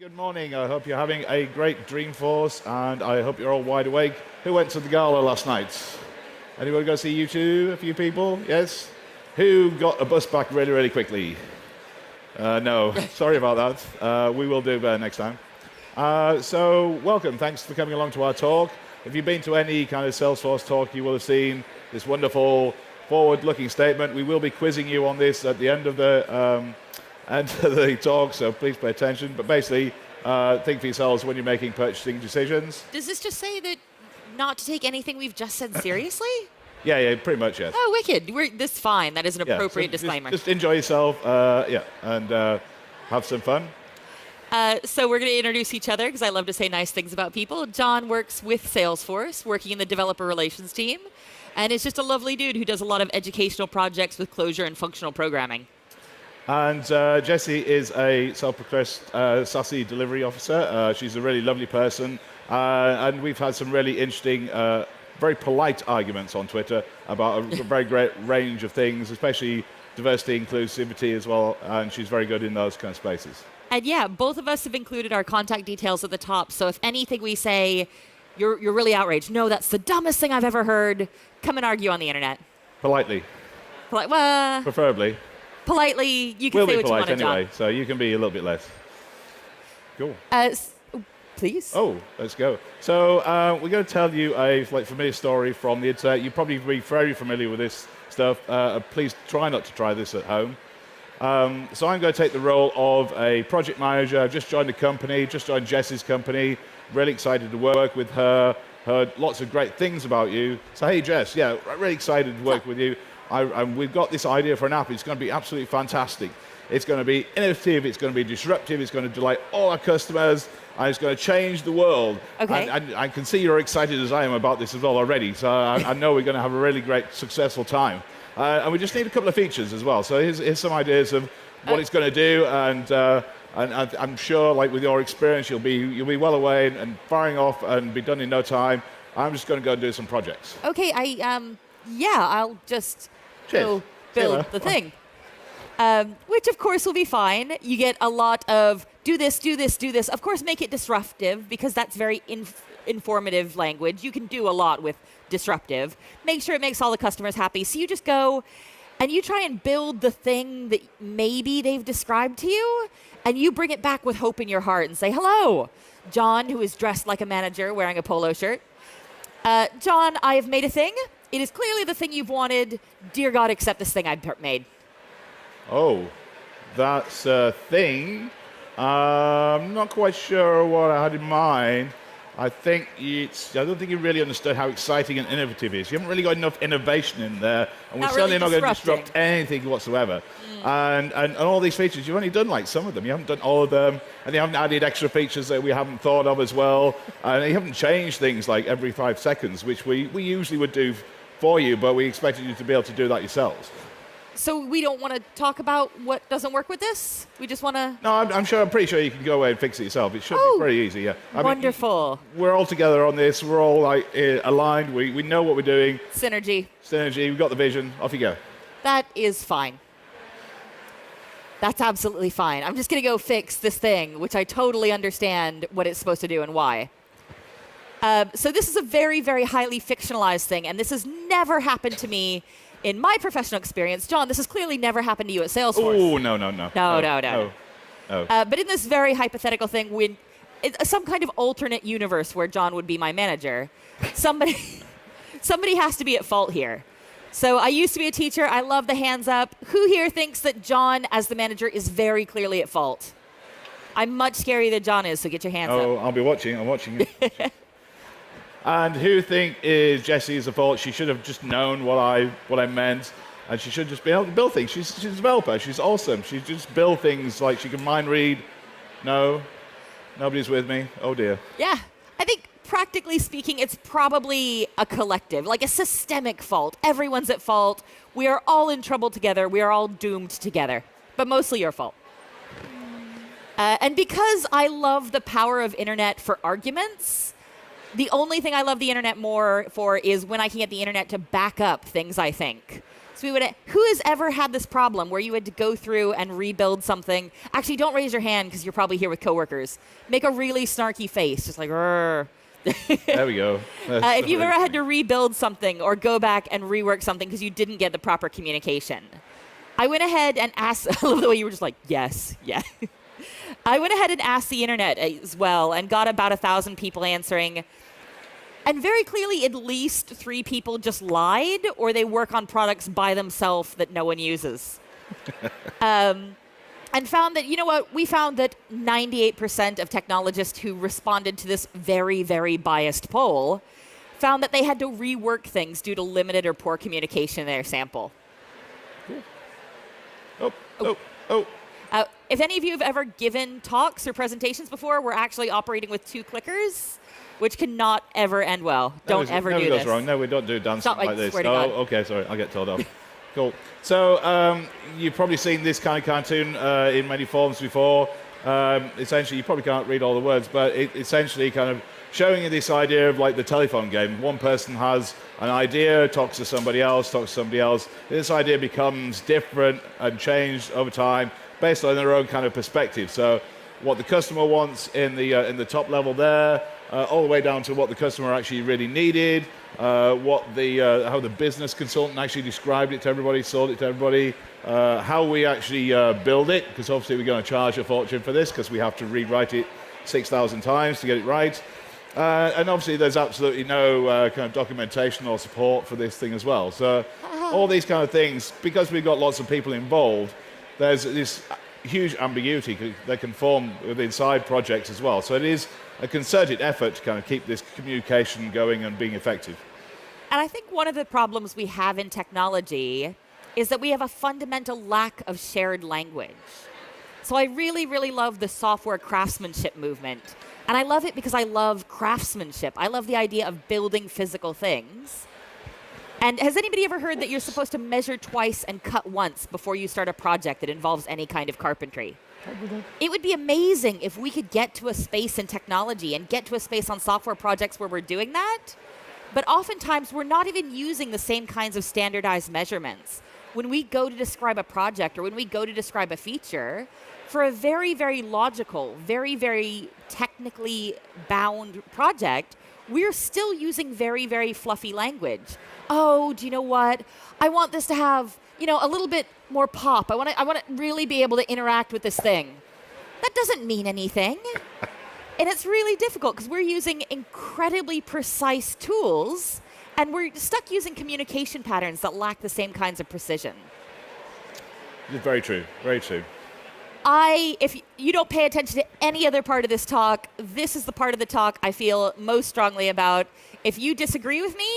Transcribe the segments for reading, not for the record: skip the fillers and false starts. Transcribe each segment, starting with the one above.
Good morning. I hope you're having a great Dreamforce, and I hope you're all wide awake. Who went to the gala last night? Anyone go see U2? A few people? Yes? Who got a bus back really, really quickly? No. Sorry about that. We will do better next time. So, welcome. Thanks for coming along to our talk. If you've been to any kind of Salesforce talk, you will have seen this wonderful forward-looking statement. We will be quizzing you on this at the end of the talk, so please pay attention. But basically, think for yourselves when you're making purchasing decisions. Does this just say that not to take anything we've just said seriously? Yeah, pretty much, yes. Oh, wicked. This is fine. That is an appropriate disclaimer. Just enjoy yourself, and have some fun. So we're going to introduce each other because I love to say nice things about people. John works with Salesforce, working in the developer relations team, and is just a lovely dude who does a lot of educational projects with Clojure and functional programming. And Jessie is a self-proclaimed SASE delivery officer. She's a really lovely person, and we've had some really interesting, very polite arguments on Twitter about a very great range of things, especially diversity, inclusivity as well, and she's very good in those kind of spaces. And yeah, both of us have included our contact details at the top, so if anything we say, you're really outraged. No, that's the dumbest thing I've ever heard. Come and argue on the internet. Politely. Preferably. Politely, you can we'll say be what you want polite to anyway, John. so you can be a little bit less. Cool. Please. Oh, let's go. So we're going to tell you a familiar story from the internet. You'll probably be very familiar with this stuff. Please try not to try this at home. So I'm going to take the role of a project manager. I've just joined a company, just joined Jess's company. Really excited to work with her. Heard lots of great things about you. So hey, Jess, yeah, really excited to work with you. We've got this idea for an app. It's going to be absolutely fantastic. It's going to be innovative. It's going to be disruptive. It's going to delight all our customers. And it's going to change the world. Okay. And I can see you're excited as I am about this as well already. So I know we're going to have a really great, successful time. And we just need a couple of features as well. So here's some ideas of what it's going to do. And I'm sure, like with your experience, you'll be well away and firing off and be done in no time. I'm just going to go and do some projects. Okay, I'll just go build the thing. Which, of course, will be fine. You get a lot of do this, do this, do this. Of course, make it disruptive, because that's very informative language. You can do a lot with disruptive. Make sure it makes all the customers happy. So you just go and you try and build the thing that maybe they've described to you, and you bring it back with hope in your heart and say, hello, John, who is dressed like a manager wearing a polo shirt. John, I have made a thing. It is clearly the thing you've wanted. Dear God, accept this thing I've made. Oh, that's a thing. I'm not quite sure what I had in mind. I don't think you really understood how exciting and innovative it is. You haven't really got enough innovation in there, and we're certainly not going to disrupt anything whatsoever. And all these features, you've only done like some of them. You haven't done all of them, and you haven't added extra features that we haven't thought of as well. And you haven't changed things like every 5 seconds, which we usually would do for you, but we expected you to be able to do that yourselves. So we don't want to talk about what doesn't work with this? We just want to... No, I'm pretty sure you can go away and fix it yourself. It should be pretty easy, yeah. Wonderful. We're all together on this. We're all aligned. We know what we're doing. Synergy. We've got the vision. Off you go. That is fine. That's absolutely fine. I'm just going to go fix this thing, which I totally understand what it's supposed to do and why. So this is a very, very highly fictionalized thing, and this has never happened to me in my professional experience. John, this has clearly never happened to you at Salesforce. Oh, no. No. But in this very hypothetical thing, when some kind of alternate universe where John would be my manager, somebody has to be at fault here. So I used to be a teacher. I love the hands up. Who here thinks that John, as the manager, is very clearly at fault? I'm much scarier than John is, so get your hands up. Oh, I'll be watching. I'm watching you. And who think is Jessie is the fault? She should have just known what I meant, and she should just be able to build things. She's a developer. She's awesome. She just build things like she can mind read. No, nobody's with me. Oh dear. Yeah, I think practically speaking, it's probably a collective, like a systemic fault. Everyone's at fault. We are all in trouble together. We are all doomed together, but mostly your fault. And because I love the power of internet for arguments, the only thing I love the internet more for is when I can get the internet to back up things I think. So who has ever had this problem where you had to go through and rebuild something? Actually, don't raise your hand because you're probably here with coworkers. Make a really snarky face, just like, "Rrr." There we go. If you've ever had to rebuild something or go back and rework something because you didn't get the proper communication. I went ahead and asked, I love the way you were just like, yes, yeah. I went ahead and asked the internet as well and got about 1,000 people answering. And very clearly, at least 3 people just lied, or they work on products by themselves that no one uses. And found that, you know what? We found that 98% of technologists who responded to this very, very biased poll found that they had to rework things due to limited or poor communication in their sample. If any of you have ever given talks or presentations before, we're actually operating with 2 clickers, which cannot ever end well. Don't ever do this. Never goes wrong. No, we don't do dancing like this. Swear to God. Okay, sorry. I'll get told off. Cool. So you've probably seen this kind of cartoon in many forms before. Essentially, you probably can't read all the words, but it essentially kind of showing you this idea of like the telephone game. One person has an idea, talks to somebody else. This idea becomes different and changed over time based on their own kind of perspective. So what the customer wants in the top level there, all the way down to what the customer actually really needed, how the business consultant actually described it to everybody, sold it to everybody, how we actually build it, because obviously we're going to charge a fortune for this because we have to rewrite it 6,000 times to get it right. And obviously there's absolutely no kind of documentation or support for this thing as well. So all these kind of things, because we've got lots of people involved, there's this huge ambiguity that can form within side projects as well. So it is a concerted effort to kind of keep this communication going and being effective. And I think one of the problems we have in technology is that we have a fundamental lack of shared language. So I really, really love the software craftsmanship movement. And I love it because I love craftsmanship. I love the idea of building physical things. And has anybody ever heard that you're supposed to measure twice and cut once before you start a project that involves any kind of carpentry? It would be amazing if we could get to a space in technology and get to a space on software projects where we're doing that. But oftentimes, we're not even using the same kinds of standardized measurements. When we go to describe a project or when we go to describe a feature, for a very, very logical, very, very technically bound project, we're still using very, very fluffy language. Oh, do you know what? I want this to have, a little bit more pop. I want to really be able to interact with this thing. That doesn't mean anything. And it's really difficult because we're using incredibly precise tools and we're stuck using communication patterns that lack the same kinds of precision. Very true. Very true. If you don't pay attention to any other part of this talk, this is the part of the talk I feel most strongly about. If you disagree with me,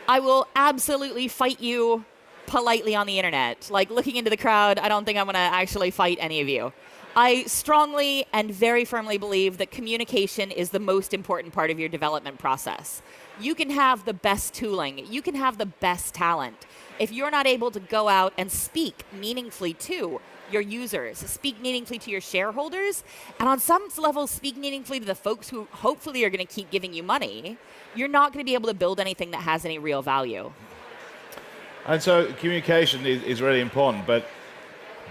I will absolutely fight you politely on the internet. Like looking into the crowd, I don't think I'm going to actually fight any of you. I strongly and very firmly believe that communication is the most important part of your development process. You can have the best tooling. You can have the best talent. If you're not able to go out and speak meaningfully to your users, speak meaningfully to your shareholders, and on some level speak meaningfully to the folks who hopefully are going to keep giving you money, you're not going to be able to build anything that has any real value. And so communication is really important, but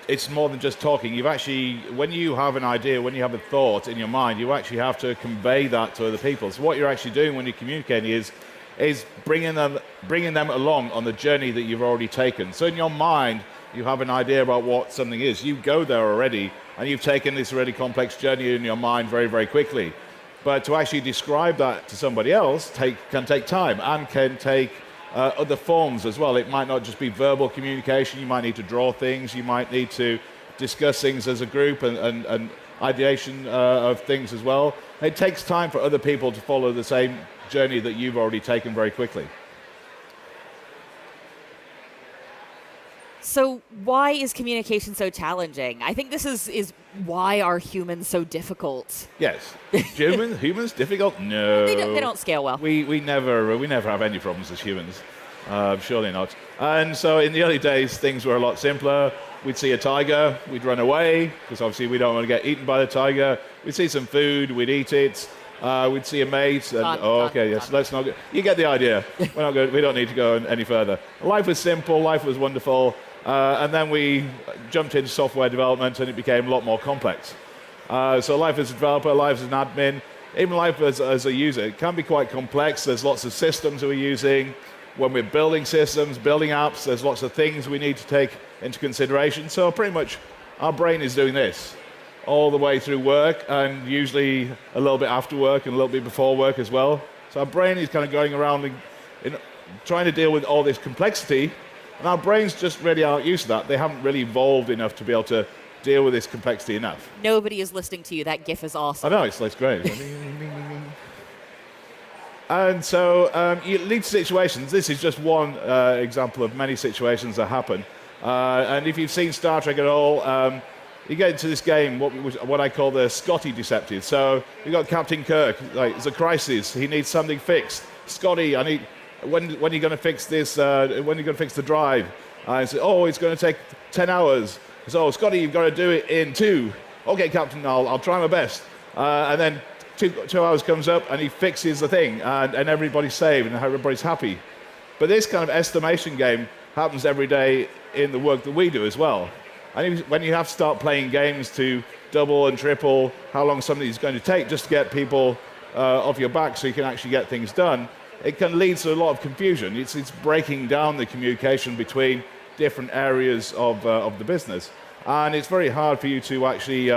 it's more than just talking. You've actually, when you have an idea, when you have a thought in your mind, you actually have to convey that to other people. So what you're actually doing when you're communicating is bringing them along on the journey that you've already taken. So in your mind, you have an idea about what something is. You go there already, and you've taken this really complex journey in your mind very, very quickly. But to actually describe that to somebody else can take time and can take other forms as well. It might not just be verbal communication. You might need to draw things. You might need to discuss things as a group and ideation of things as well. It takes time for other people to follow the same journey that you've already taken very quickly. So why is communication so challenging? I think this is why are humans so difficult? Yes. Humans difficult? No. They don't scale well. We never have any problems as humans. Surely not. And so in the early days, things were a lot simpler. We'd see a tiger, we'd run away, because obviously we don't want to get eaten by the tiger. We'd see some food, we'd eat it. We'd see a mate, and Done. let's not go. You get the idea. We're not good. We don't need to go any further. Life was simple. Life was wonderful. And then we jumped into software development, and it became a lot more complex. So life as a developer, life as an admin, even life as a user, it can be quite complex. There's lots of systems we're using. When we're building systems, building apps, there's lots of things we need to take into consideration. So pretty much our brain is doing this all the way through work, and usually a little bit after work and a little bit before work as well. So our brain is kind of going around and trying to deal with all this complexity, and our brains just really aren't used to that. They haven't really evolved enough to be able to deal with this complexity enough. Nobody is listening to you. That GIF is awesome. I know, it's great. And so you lead to situations. This is just one example of many situations that happen. And if you've seen Star Trek at all, you get into this game, what I call the Scotty Deceptive. So you've got Captain Kirk, like, it's a crisis. He needs something fixed. Scotty, when are you going to fix this? When are you going to fix the drive? I said, it's going to take 10 hours. So, Scotty, you've got to do it in 2. Okay, Captain, I'll try my best. And then 2 hours comes up, and he fixes the thing, and everybody's saved, and everybody's happy. But this kind of estimation game happens every day in the work that we do as well. And when you have to start playing games to double and triple how long something's going to take just to get people off your back so you can actually get things done, it can lead to a lot of confusion. It's breaking down the communication between different areas of the business. And it's very hard for you to actually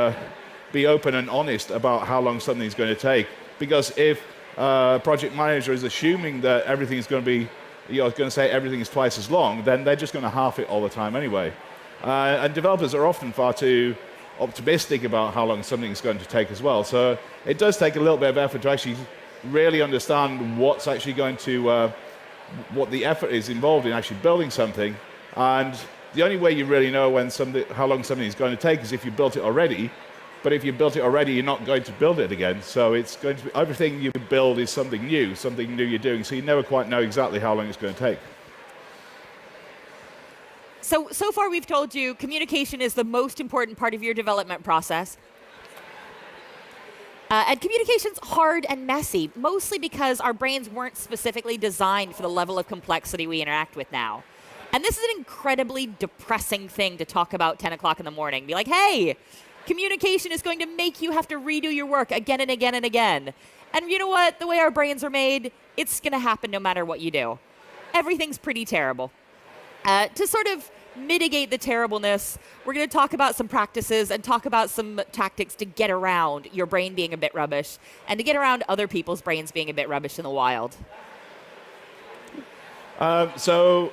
be open and honest about how long something's going to take. Because if a project manager is assuming that everything's going to be, going to say everything is twice as long, then they're just going to half it all the time anyway. And developers are often far too optimistic about how long something's going to take as well. So it does take a little bit of effort to actually really understand what's actually going to, what the effort is involved in actually building something. And the only way you really know how long something is going to take is if you built it already. But if you built it already, you're not going to build it again. So it's going to be, everything you build is something new you're doing. So you never quite know exactly how long it's going to take. So far we've told you communication is the most important part of your development process. And communication's hard and messy, mostly because our brains weren't specifically designed for the level of complexity we interact with now. And this is an incredibly depressing thing to talk about 10 o'clock in the morning. Be like, hey, communication is going to make you have to redo your work again and again and again. And you know what? The way our brains are made, it's going to happen no matter what you do. Everything's pretty terrible. To sort of mitigate the terribleness, we're going to talk about some practices and talk about some tactics to get around your brain being a bit rubbish and to get around other people's brains being a bit rubbish in the wild. So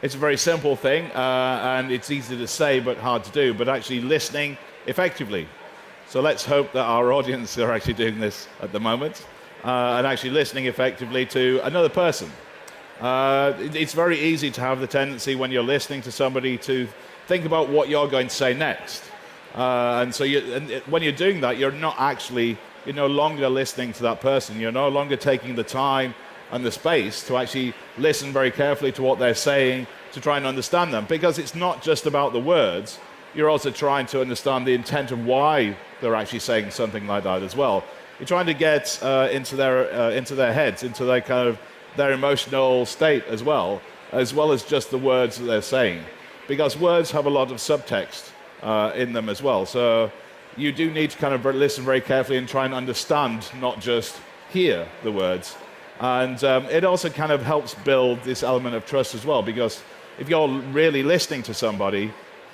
it's a very simple thing, and it's easy to say but hard to do, but actually listening effectively. So let's hope that our audience are actually doing this at the moment and actually listening effectively to another person. It's very easy to have the tendency when you're listening to somebody to think about what you're going to say next. And so when you're doing that, you're no longer listening to that person. You're no longer taking the time and the space to actually listen very carefully to what they're saying, to try and understand them. Because it's not just about the words. You're also trying to understand the intent of why they're actually saying something like that as well. You're trying to get into their heads, into their kind of their emotional state as well as just the words that they're saying. Because words have a lot of subtext in them as well. So you do need to kind of listen very carefully and try and understand, not just hear the words. And it also kind of helps build this element of trust as well, because if you're really listening to somebody,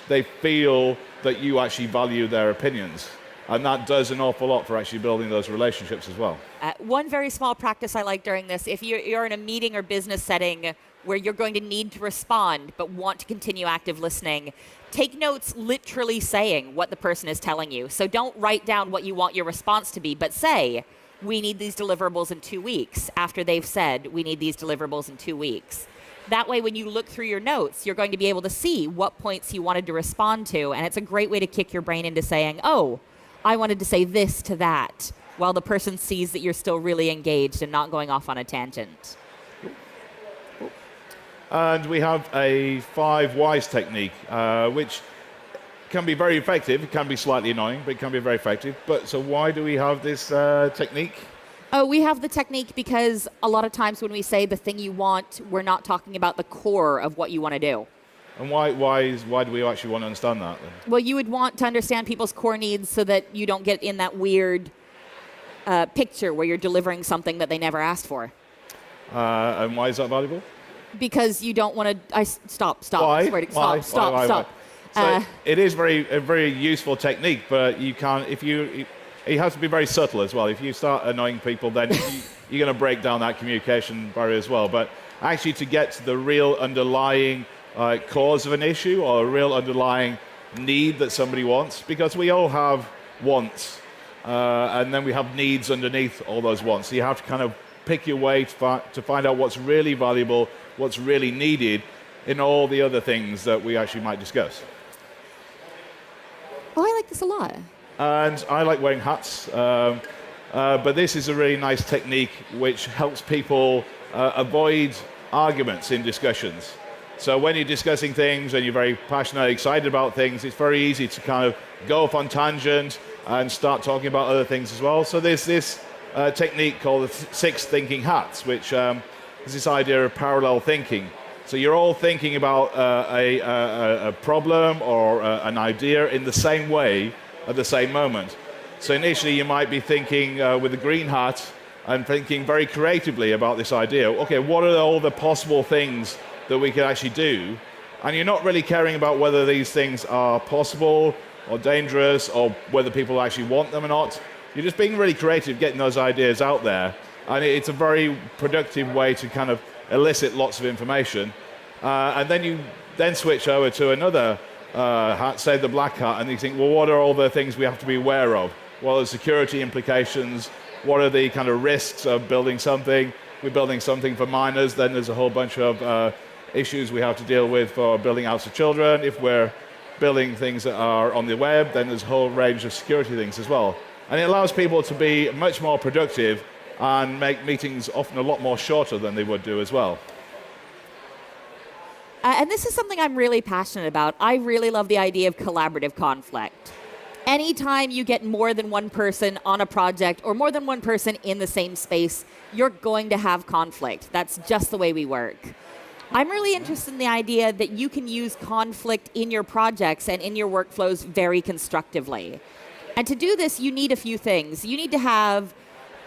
they feel that you actually value their opinions. And that does an awful lot for actually building those relationships as well. One very small practice I like during this, if you're in a meeting or business setting where you're going to need to respond but want to continue active listening, take notes literally saying what the person is telling you. So don't write down what you want your response to be, but say, we need these deliverables in 2 weeks, after they've said, we need these deliverables in 2 weeks. That way, when you look through your notes, you're going to be able to see what points you wanted to respond to, and it's a great way to kick your brain into saying, oh, I wanted to say this to that, while the person sees that you're still really engaged and not going off on a tangent. And we have a 5 whys technique, which can be very effective. It can be slightly annoying, but it can be very effective. But so why do we have this technique? Oh, we have the technique because a lot of times when we say the thing you want, we're not talking about the core of what you want to do. And why do we actually want to understand that then? Well, you would want to understand people's core needs so that you don't get in that weird picture where you're delivering something that they never asked for. And why is that valuable? Because you don't want to... Stop. Why? Stop. So it is a very useful technique, but you can't... It has to be very subtle as well. If you start annoying people, then you're going to break down that communication barrier as well. But actually to get to the real underlying cause of an issue or a real underlying need that somebody wants, because we all have wants, and then we have needs underneath all those wants. So you have to kind of pick your way to find out what's really valuable, what's really needed in all the other things that we actually might discuss. Oh, I like this a lot. And I like wearing hats, but this is a really nice technique which helps people avoid arguments in discussions. So when you're discussing things and you're very passionate, excited about things, it's very easy to kind of go off on tangent and start talking about other things as well. So there's this technique called the 6 thinking hats, which is this idea of parallel thinking. So you're all thinking about a problem or an idea in the same way at the same moment. So initially you might be thinking with a green hat and thinking very creatively about this idea. Okay, what are all the possible things that we could actually do? And you're not really caring about whether these things are possible or dangerous or whether people actually want them or not. You're just being really creative, getting those ideas out there. And it's a very productive way to kind of elicit lots of information. And then you then switch over to another hat, say the black hat, and you think, well, what are all the things we have to be aware of? What are the security implications? What are the kind of risks of building something? We're building something for minors, then there's a whole bunch of issues we have to deal with for building out for children. If we're building things that are on the web, then there's a whole range of security things as well. And it allows people to be much more productive and make meetings often a lot more shorter than they would do as well. And this is something I'm really passionate about. I really love the idea of collaborative conflict. Anytime you get more than one person on a project or more than one person in the same space, you're going to have conflict. That's just the way we work. I'm really interested in the idea that you can use conflict in your projects and in your workflows very constructively. And to do this, you need a few things. You need to have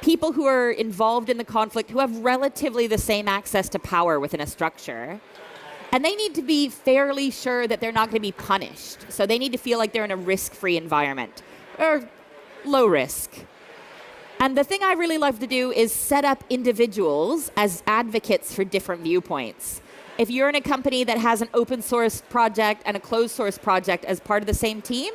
people who are involved in the conflict who have relatively the same access to power within a structure. And they need to be fairly sure that they're not going to be punished. So they need to feel like they're in a risk-free environment, or low risk. And the thing I really love to do is set up individuals as advocates for different viewpoints. If you're in a company that has an open source project and a closed source project as part of the same team,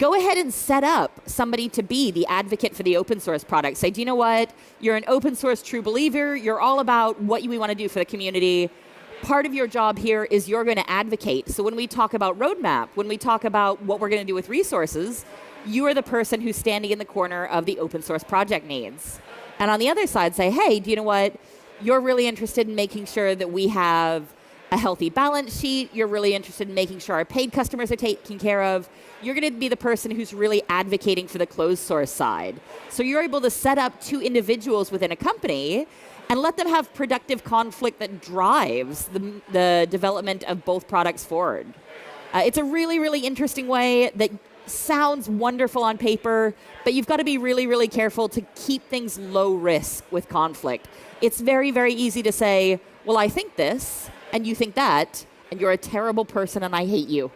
go ahead and set up somebody to be the advocate for the open source product. Say, do you know what? You're an open source true believer. You're all about what we want to do for the community. Part of your job here is you're going to advocate. So when we talk about roadmap, when we talk about what we're going to do with resources, you are the person who's standing in the corner of the open source project needs. And on the other side, say, hey, do you know what? You're really interested in making sure that we have a healthy balance sheet. You're really interested in making sure our paid customers are taken care of. You're going to be the person who's really advocating for the closed source side. So you're able to set up 2 individuals within a company and let them have productive conflict that drives the development of both products forward. It's a really, really interesting way that sounds wonderful on paper, but you've got to be really, really careful to keep things low risk with conflict. It's very, very easy to say, well, I think this, and you think that, and you're a terrible person and I hate you.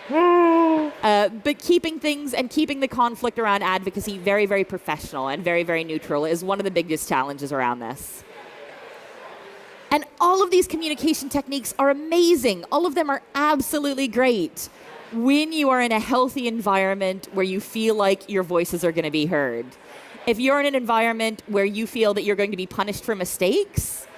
But keeping things and keeping the conflict around advocacy very, very professional and very, very neutral is one of the biggest challenges around this. And all of these communication techniques are amazing. All of them are absolutely great when you are in a healthy environment where you feel like your voices are going to be heard. If you're in an environment where you feel that you're going to be punished for mistakes,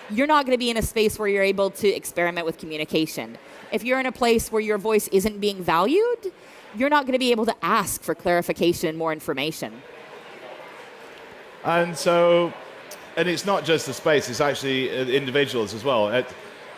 you're not going to be in a space where you're able to experiment with communication. If you're in a place where your voice isn't being valued, you're not going to be able to ask for clarification and more information. And it's not just the space, it's actually individuals as well.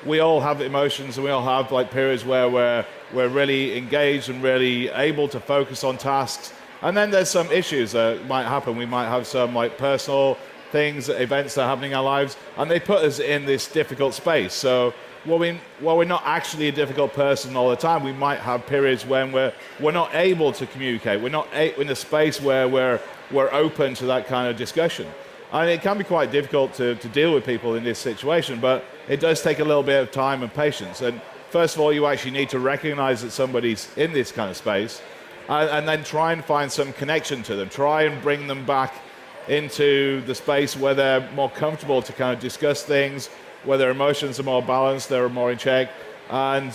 We all have emotions and we all have like periods where we're really engaged and really able to focus on tasks And then there's some issues that might happen. We might have some like personal things, events that are happening in our lives, and they put us in this difficult space. So while we're not actually a difficult person all the time, we might have periods when we're not able to communicate. We're not in a space where we're open to that kind of discussion. And it can be quite difficult to deal with people in this situation, but it does take a little bit of time and patience. And first of all, you actually need to recognize that somebody's in this kind of space, and then try and find some connection to them. Try and bring them back into the space where they're more comfortable to kind of discuss things, where their emotions are more balanced, they're more in check, and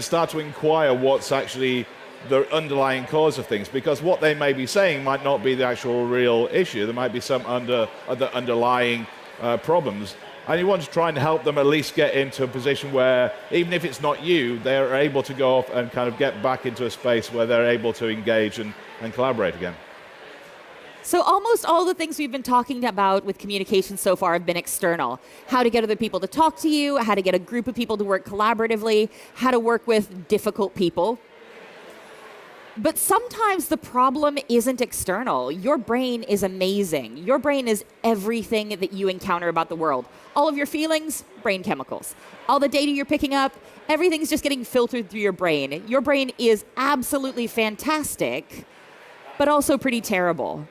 start to inquire what's actually the underlying cause of things, because what they may be saying might not be the actual real issue. There might be some other underlying problems, and you want to try and help them at least get into a position where, even if it's not you, they're able to go off and kind of get back into a space where they're able to engage and collaborate again. So almost all the things we've been talking about with communication so far have been external. How to get other people to talk to you, how to get a group of people to work collaboratively, how to work with difficult people. But sometimes the problem isn't external. Your brain is amazing. Your brain is everything that you encounter about the world. All of your feelings, brain chemicals. All the data you're picking up, everything's just getting filtered through your brain. Your brain is absolutely fantastic, but also pretty terrible.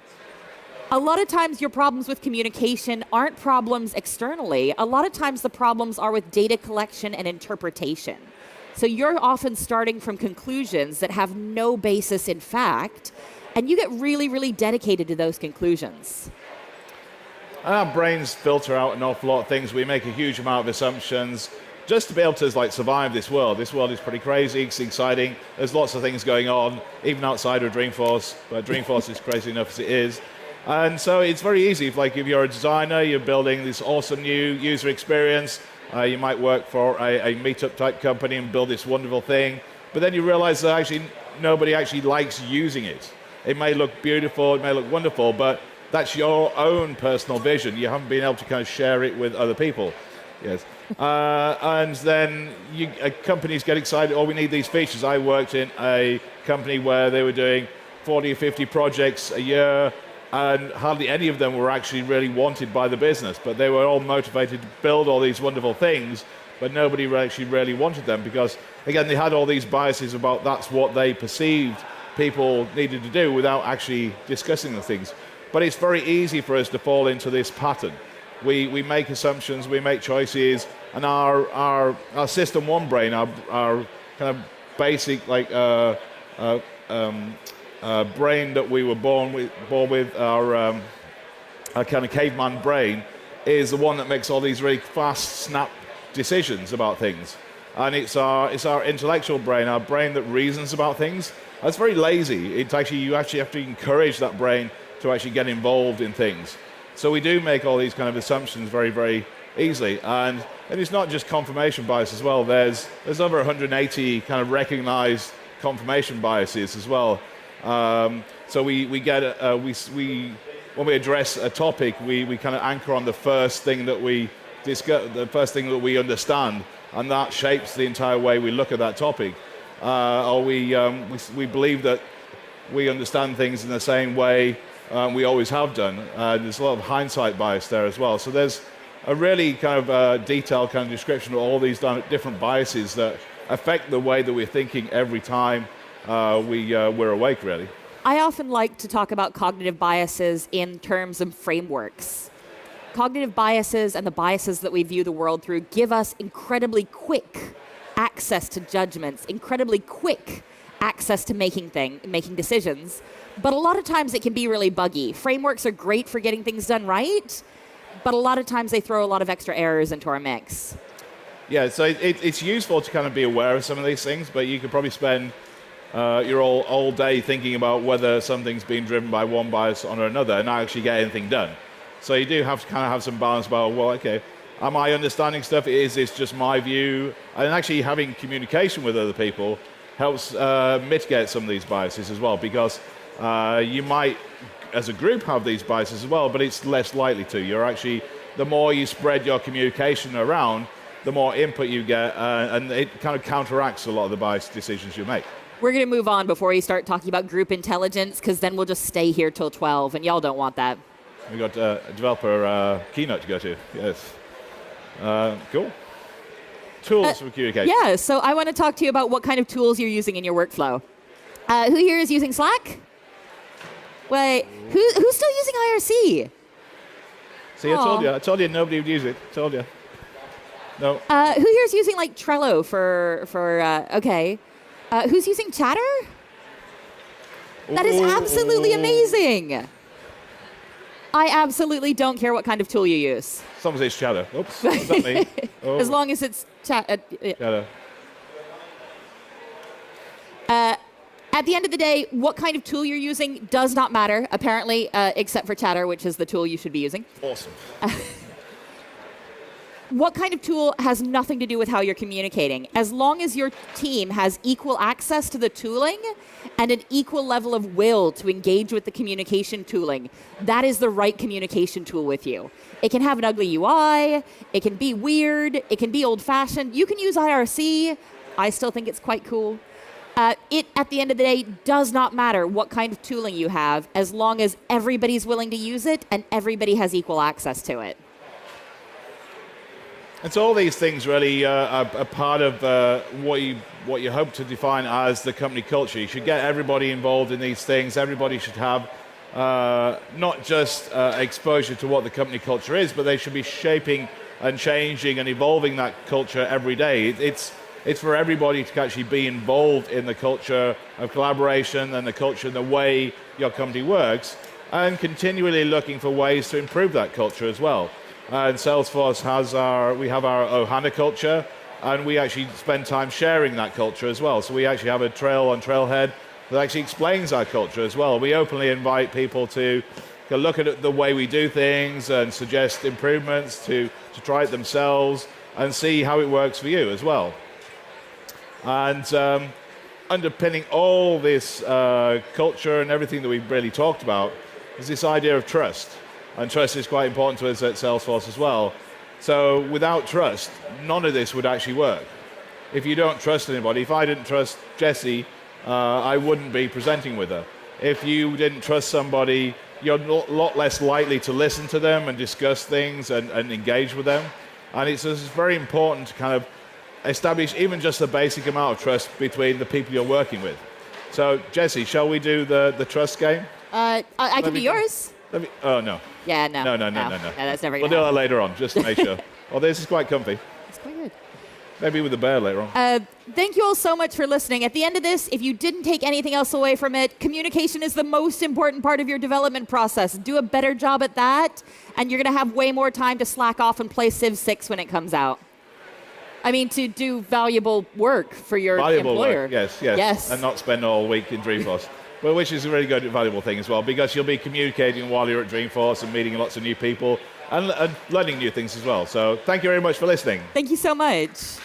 A lot of times your problems with communication aren't problems externally. A lot of times the problems are with data collection and interpretation. So you're often starting from conclusions that have no basis in fact, and you get really, really dedicated to those conclusions. Our brains filter out an awful lot of things. We make a huge amount of assumptions just to be able to survive this world. This world is pretty crazy, it's exciting. There's lots of things going on, even outside of Dreamforce, but Dreamforce is crazy enough as it is. And so it's very easy. If you're a designer, you're building this awesome new user experience, you might work for a meetup type company and build this wonderful thing, but then you realize that actually nobody actually likes using it. It may look beautiful, it may look wonderful, but that's your own personal vision. You haven't been able to kind of share it with other people. Yes. And then companies get excited, we need these features. I worked in a company where they were doing 40 or 50 projects a year, and hardly any of them were actually really wanted by the business, but they were all motivated to build all these wonderful things, but nobody actually really wanted them because, again, they had all these biases about that's what they perceived people needed to do without actually discussing the things. But it's very easy for us to fall into this pattern. We make assumptions, we make choices, and our system one brain, our kind of basic brain that we were born with, our kind of caveman brain, is the one that makes all these really fast, snap decisions about things. And it's our intellectual brain, our brain that reasons about things. That's very lazy. You actually have to encourage that brain to actually get involved in things. So we do make all these kind of assumptions very, very easily. And it's not just confirmation bias as well. There's over 180 kind of recognized confirmation biases as well. So we get when we address a topic, we kind of anchor on the first thing that we discuss, the first thing that we understand, and that shapes the entire way we look at that topic. Or we believe that we understand things in the same way we always have done. There's a lot of hindsight bias there as well. So there's a really kind of detailed kind of description of all these different biases that affect the way that we're thinking every time we're awake, really. I often like to talk about cognitive biases in terms of frameworks. Cognitive biases and the biases that we view the world through give us incredibly quick access to judgments, incredibly quick access to making decisions. But a lot of times it can be really buggy. Frameworks are great for getting things done right, but a lot of times they throw a lot of extra errors into our mix. Yeah, so it's useful to kind of be aware of some of these things, but you could probably spend your all day thinking about whether something's being driven by one bias or another and not actually get anything done. So you do have to kind of have some balance about, well, okay, am I understanding stuff? Is this just my view? And actually having communication with other people helps mitigate some of these biases as well, because you might, as a group, have these biases as well, but it's less likely to. You're actually, the more you spread your communication around, the more input you get, and it kind of counteracts a lot of the biased decisions you make. We're going to move on before we start talking about group intelligence, because then we'll just stay here till 12, and y'all don't want that. We got a developer keynote to go to. Yes. Cool. Tools for communication. Yeah, so I want to talk to you about what kind of tools you're using in your workflow. Who here is using Slack? Wait, who's still using IRC? See, I told you nobody would use it. I told you. No. Who here is using like Trello okay. Who's using Chatter? That is absolutely amazing. I absolutely don't care what kind of tool you use. As long as it's Chatter. Oops, is that me? Oh. As long as it's Chatter. At the end of the day, what kind of tool you're using does not matter, apparently, except for Chatter, which is the tool you should be using. Awesome. What kind of tool has nothing to do with how you're communicating. As long as your team has equal access to the tooling and an equal level of will to engage with the communication tooling, that is the right communication tool with you. It can have an ugly UI, it can be weird, it can be old-fashioned. You can use IRC. I still think it's quite cool. It, at the end of the day, does not matter what kind of tooling you have, as long as everybody's willing to use it and everybody has equal access to it. And so all these things really are part of what you hope to define as the company culture. You should get everybody involved in these things. Everybody should have not just exposure to what the company culture is, but they should be shaping and changing and evolving that culture every day. It's for everybody to actually be involved in the culture of collaboration and the culture and the way your company works, and continually looking for ways to improve that culture as well. And Salesforce we have our Ohana culture, and we actually spend time sharing that culture as well. So we actually have a trail on Trailhead that actually explains our culture as well. We openly invite people to look at the way we do things and suggest improvements to try it themselves and see how it works for you as well. And underpinning all this culture and everything that we've really talked about is this idea of trust. And trust is quite important to us at Salesforce as well. So without trust, none of this would actually work. If you don't trust anybody, if I didn't trust Jessie, I wouldn't be presenting with her. If you didn't trust somebody, you're a lot less likely to listen to them and discuss things and engage with them. And it's very important to kind of establish even just a basic amount of trust between the people you're working with. So Jessie, shall we do the trust game? I can be yours. Oh, no. Yeah, no. No. That's never We'll do that later on, just to make sure. Well, this is quite comfy. It's quite good. Maybe with the bear later on. Thank you all so much for listening. At the end of this, if you didn't take anything else away from it, communication is the most important part of your development process. Do a better job at that, and you're going to have way more time to slack off and play Civ 6 when it comes out. I mean, to do valuable work for your employer. Work. Yes. And not spend all week in Dreamforce. Well, which is a really good, valuable thing as well, because you'll be communicating while you're at Dreamforce and meeting lots of new people and learning new things as well. So thank you very much for listening. Thank you so much.